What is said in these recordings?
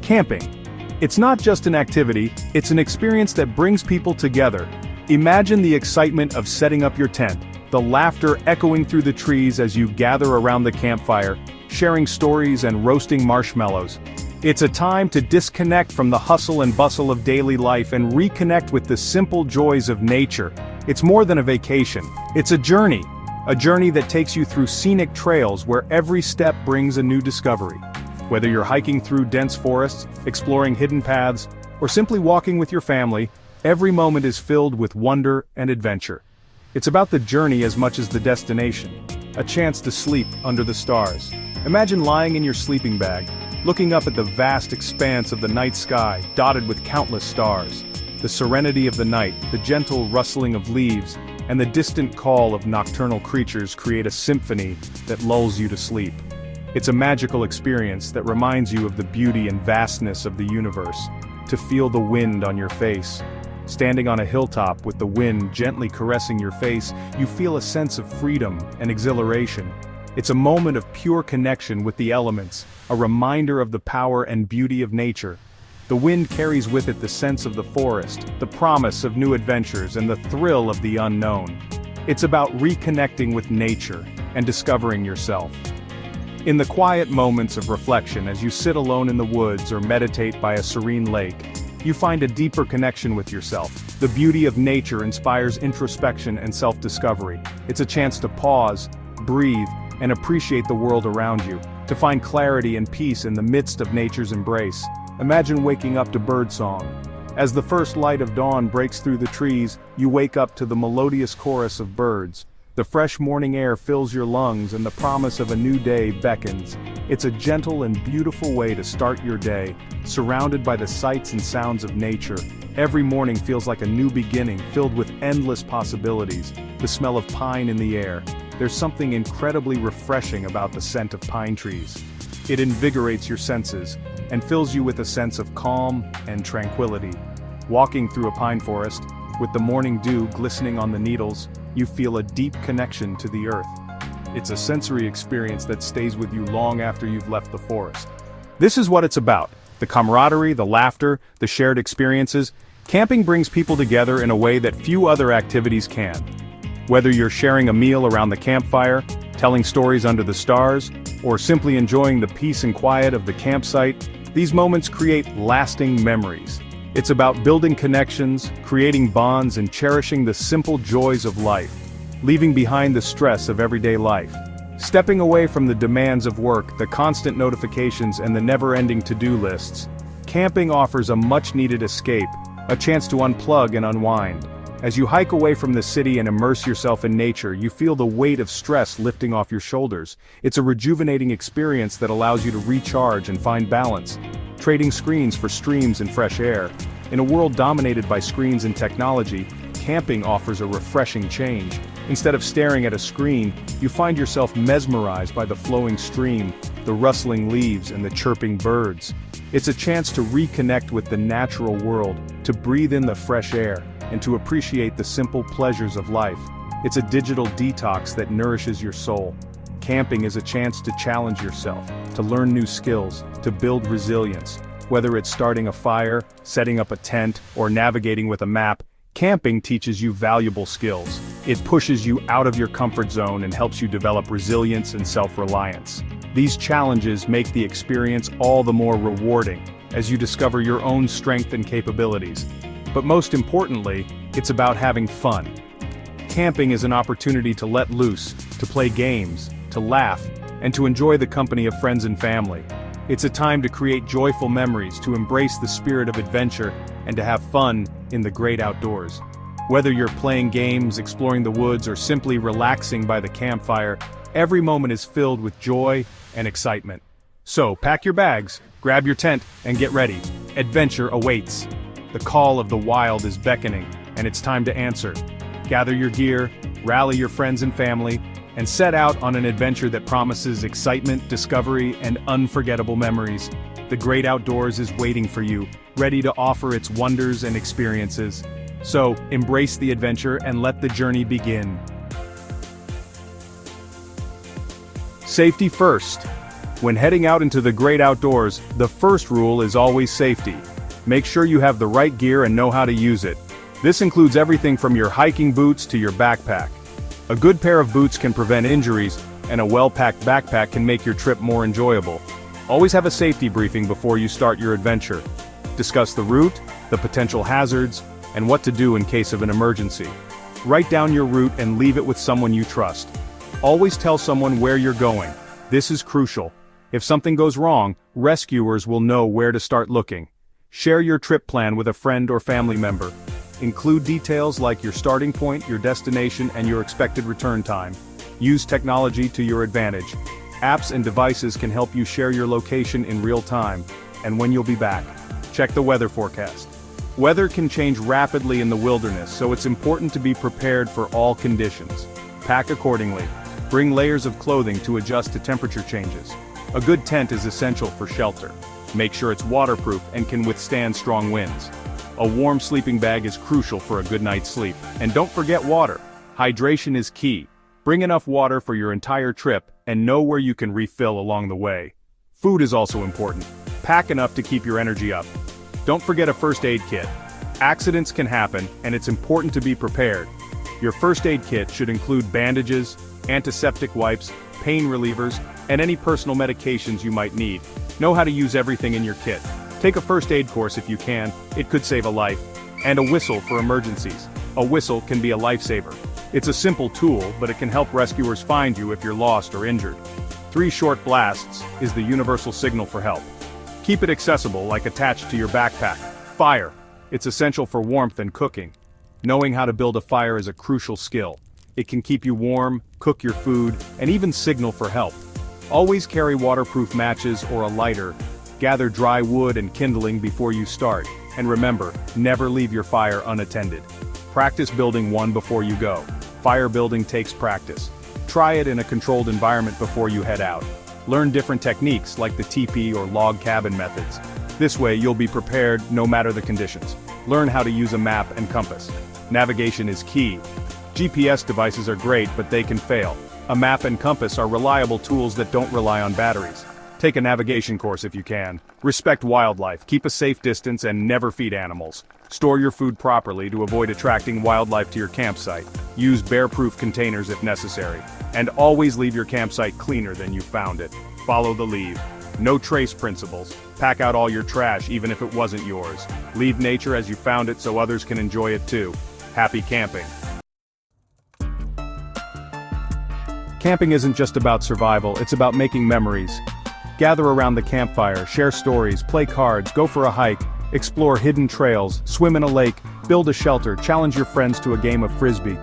Camping. It's not just an activity, it's an experience that brings people together. Imagine the excitement of setting up your tent, the laughter echoing through the trees as you gather around the campfire, sharing stories and roasting marshmallows. It's a time to disconnect from the hustle and bustle of daily life and reconnect with the simple joys of nature. It's more than a vacation, it's a journey that takes you through scenic trails where every step brings a new discovery. Whether you're hiking through dense forests, exploring hidden paths, or simply walking with your family, every moment is filled with wonder and adventure. It's about the journey as much as the destination, a chance to sleep under the stars. Imagine lying in your sleeping bag, looking up at the vast expanse of the night sky, dotted with countless stars. The serenity of the night, the gentle rustling of leaves, and the distant call of nocturnal creatures create a symphony that lulls you to sleep. It's a magical experience that reminds you of the beauty and vastness of the universe. To feel the wind on your face. Standing on a hilltop with the wind gently caressing your face, you feel a sense of freedom and exhilaration. It's a moment of pure connection with the elements, a reminder of the power and beauty of nature. The wind carries with it the sense of the forest, the promise of new adventures, and the thrill of the unknown. It's about reconnecting with nature and discovering yourself. In the quiet moments of reflection as you sit alone in the woods or meditate by a serene lake, you find a deeper connection with yourself. The beauty of nature inspires introspection and self-discovery. It's a chance to pause, breathe, and appreciate the world around you, to find clarity and peace in the midst of nature's embrace. Imagine waking up to birdsong. As the first light of dawn breaks through the trees, you wake up to the melodious chorus of birds. The fresh morning air fills your lungs and the promise of a new day beckons. It's a gentle and beautiful way to start your day, surrounded by the sights and sounds of nature. Every morning feels like a new beginning, filled with endless possibilities. The smell of pine in the air. There's something incredibly refreshing about the scent of pine trees. It invigorates your senses and fills you with a sense of calm and tranquility. Walking through a pine forest, with the morning dew glistening on the needles, you feel a deep connection to the earth. It's a sensory experience that stays with you long after you've left the forest. This is what it's about: the camaraderie, the laughter, the shared experiences. Camping brings people together in a way that few other activities can. Whether you're sharing a meal around the campfire, telling stories under the stars, or simply enjoying the peace and quiet of the campsite, these moments create lasting memories. It's about building connections, creating bonds, and cherishing the simple joys of life, leaving behind the stress of everyday life. Stepping away from the demands of work, the constant notifications, and the never-ending to-do lists, camping offers a much-needed escape, a chance to unplug and unwind. As you hike away from the city and immerse yourself in nature, you feel the weight of stress lifting off your shoulders. It's a rejuvenating experience that allows you to recharge and find balance, trading screens for streams and fresh air. In a world dominated by screens and technology, camping offers a refreshing change. Instead of staring at a screen, you find yourself mesmerized by the flowing stream, the rustling leaves, and the chirping birds. It's a chance to reconnect with the natural world, to breathe in the fresh air, and to appreciate the simple pleasures of life. It's a digital detox that nourishes your soul. Camping is a chance to challenge yourself, to learn new skills, to build resilience. Whether it's starting a fire, setting up a tent, or navigating with a map, camping teaches you valuable skills. It pushes you out of your comfort zone and helps you develop resilience and self-reliance. These challenges make the experience all the more rewarding as you discover your own strength and capabilities. But most importantly, it's about having fun. Camping is an opportunity to let loose, to play games, to laugh, and to enjoy the company of friends and family. It's a time to create joyful memories, to embrace the spirit of adventure, and to have fun in the great outdoors. Whether you're playing games, exploring the woods, or simply relaxing by the campfire, every moment is filled with joy and excitement. So, pack your bags, grab your tent, and get ready. Adventure awaits. The call of the wild is beckoning, and it's time to answer. Gather your gear, rally your friends and family, and set out on an adventure that promises excitement, discovery, and unforgettable memories. The great outdoors is waiting for you, ready to offer its wonders and experiences. So, embrace the adventure and let the journey begin. Safety first. When heading out into the great outdoors, the first rule is always safety. Make sure you have the right gear and know how to use it. This includes everything from your hiking boots to your backpack. A good pair of boots can prevent injuries, and a well-packed backpack can make your trip more enjoyable. Always have a safety briefing before you start your adventure. Discuss the route, the potential hazards, and what to do in case of an emergency. Write down your route and leave it with someone you trust. Always tell someone where you're going. This is crucial. If something goes wrong, rescuers will know where to start looking. Share your trip plan with a friend or family member. Include details like your starting point, your destination, and your expected return time. Use technology to your advantage. Apps and devices can help you share your location in real time, and when you'll be back. Check the weather forecast. Weather can change rapidly in the wilderness, so it's important to be prepared for all conditions. Pack accordingly. Bring layers of clothing to adjust to temperature changes. A good tent is essential for shelter. Make sure it's waterproof and can withstand strong winds. A warm sleeping bag is crucial for a good night's sleep. And don't forget water. Hydration is key. Bring enough water for your entire trip, and know where you can refill along the way. Food is also important. Pack enough to keep your energy up. Don't forget a first aid kit. Accidents can happen, and it's important to be prepared. Your first aid kit should include bandages, antiseptic wipes, pain relievers, and any personal medications you might need. Know how to use everything in your kit. Take a first aid course if you can, it could save a life. And a whistle for emergencies. A whistle can be a lifesaver. It's a simple tool, but it can help rescuers find you if you're lost or injured. 3 short blasts is the universal signal for help. Keep it accessible, like attached to your backpack. Fire. It's essential for warmth and cooking. Knowing how to build a fire is a crucial skill. It can keep you warm, cook your food, and even signal for help. Always carry waterproof matches or a lighter. Gather dry wood and kindling before you start. And remember, never leave your fire unattended. Practice building one before you go. Fire building takes practice. Try it in a controlled environment before you head out. Learn different techniques like the teepee or log cabin methods. This way you'll be prepared no matter the conditions. Learn how to use a map and compass. Navigation is key. GPS devices are great, but they can fail. A map and compass are reliable tools that don't rely on batteries. Take a navigation course if you can. Respect wildlife, keep a safe distance, and never feed animals. Store your food properly to avoid attracting wildlife to your campsite. Use bear-proof containers if necessary. And always leave your campsite cleaner than you found it. Follow the leave. No trace principles. Pack out all your trash even if it wasn't yours. Leave nature as you found it so others can enjoy it too. Happy camping. Camping isn't just about survival, it's about making memories. Gather around the campfire, share stories, play cards, go for a hike, explore hidden trails, swim in a lake, build a shelter, challenge your friends to a game of frisbee.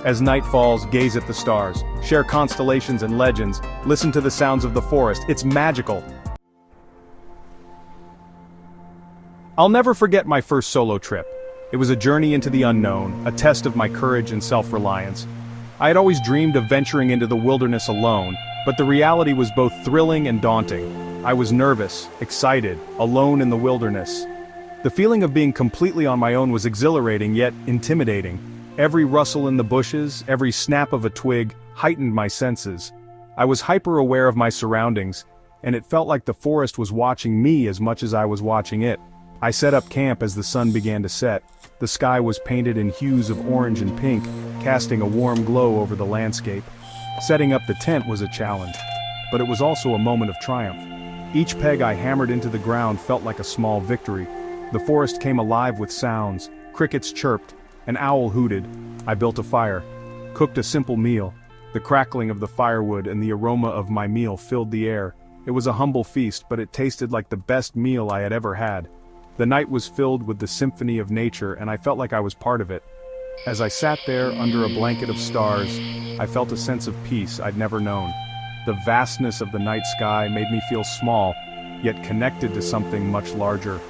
As night falls, gaze at the stars, share constellations and legends, listen to the sounds of the forest, it's magical. I'll never forget my first solo trip. It was a journey into the unknown, a test of my courage and self-reliance. I had always dreamed of venturing into the wilderness alone, but the reality was both thrilling and daunting. I was nervous, excited, alone in the wilderness. The feeling of being completely on my own was exhilarating yet intimidating. Every rustle in the bushes, every snap of a twig, heightened my senses. I was hyper-aware of my surroundings, and it felt like the forest was watching me as much as I was watching it. I set up camp as the sun began to set. The sky was painted in hues of orange and pink, casting a warm glow over the landscape. Setting up the tent was a challenge, but it was also a moment of triumph. Each peg I hammered into the ground felt like a small victory. The forest came alive with sounds, crickets chirped, an owl hooted. I built a fire, cooked a simple meal. The crackling of the firewood and the aroma of my meal filled the air. It was a humble feast, but it tasted like the best meal I had ever had. The night was filled with the symphony of nature, and I felt like I was part of it. As I sat there under a blanket of stars, I felt a sense of peace I'd never known. The vastness of the night sky made me feel small, yet connected to something much larger.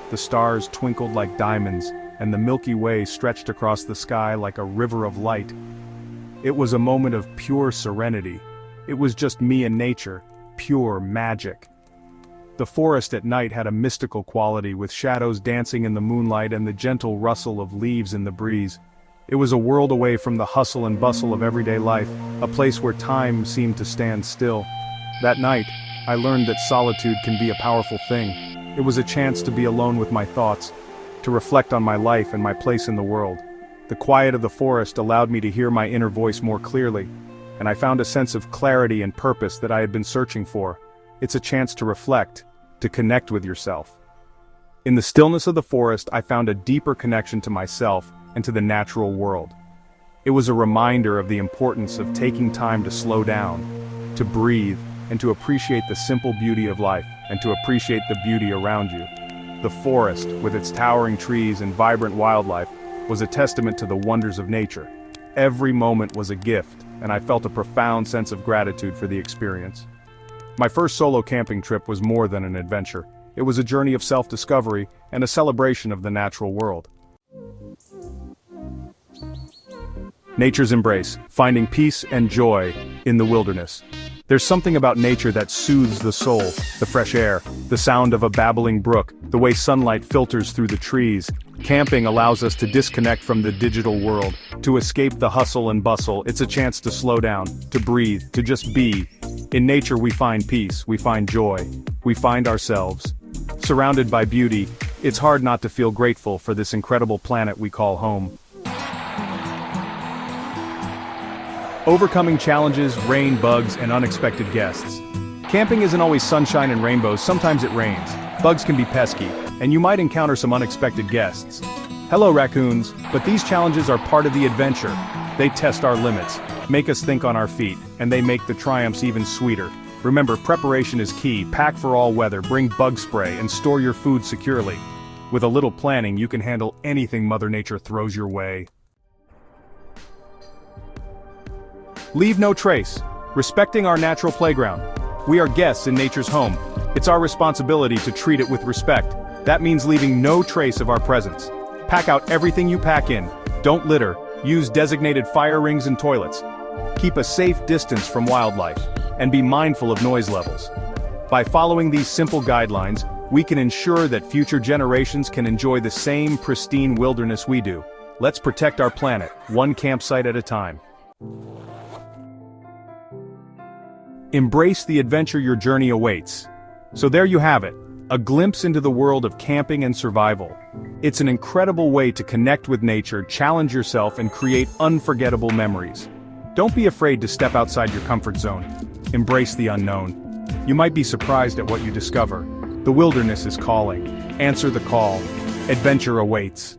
The stars twinkled like diamonds, and the Milky Way stretched across the sky like a river of light. It was a moment of pure serenity. It was just me and nature, pure magic. The forest at night had a mystical quality, with shadows dancing in the moonlight and the gentle rustle of leaves in the breeze. It was a world away from the hustle and bustle of everyday life, a place where time seemed to stand still. That night, I learned that solitude can be a powerful thing. It was a chance to be alone with my thoughts, to reflect on my life and my place in the world. The quiet of the forest allowed me to hear my inner voice more clearly, and I found a sense of clarity and purpose that I had been searching for. It's a chance to reflect, to connect with yourself. In the stillness of the forest, I found a deeper connection to myself and to the natural world. It was a reminder of the importance of taking time to slow down, to breathe, and to appreciate the simple beauty of life, and to appreciate the beauty around you. The forest, with its towering trees and vibrant wildlife, was a testament to the wonders of nature. Every moment was a gift, and I felt a profound sense of gratitude for the experience. My first solo camping trip was more than an adventure. It was a journey of self-discovery and a celebration of the natural world. Nature's embrace, finding peace and joy in the wilderness. There's something about nature that soothes the soul, the fresh air, the sound of a babbling brook, the way sunlight filters through the trees. Camping allows us to disconnect from the digital world, to escape the hustle and bustle. It's a chance to slow down, to breathe, to just be. In nature we find peace, we find joy, we find ourselves. Surrounded by beauty, it's hard not to feel grateful for this incredible planet we call home. Overcoming challenges, rain, bugs, and unexpected guests. Camping isn't always sunshine and rainbows, sometimes it rains. Bugs can be pesky, and you might encounter some unexpected guests. Hello raccoons, but these challenges are part of the adventure. They test our limits, make us think on our feet, and they make the triumphs even sweeter. Remember, preparation is key. Pack for all weather, bring bug spray, and store your food securely. With a little planning, you can handle anything Mother Nature throws your way. Leave no trace. Respecting our natural playground. We are guests in nature's home. It's our responsibility to treat it with respect. That means leaving no trace of our presence. Pack out everything you pack in. Don't litter. Use designated fire rings and toilets. Keep a safe distance from wildlife, and be mindful of noise levels. By following these simple guidelines, we can ensure that future generations can enjoy the same pristine wilderness we do. Let's protect our planet, one campsite at a time. Embrace the adventure your journey awaits. So there you have it, a glimpse into the world of camping and survival. It's an incredible way to connect with nature, challenge yourself, and create unforgettable memories. Don't be afraid to step outside your comfort zone. Embrace the unknown. You might be surprised at what you discover. The wilderness is calling. Answer the call. Adventure awaits.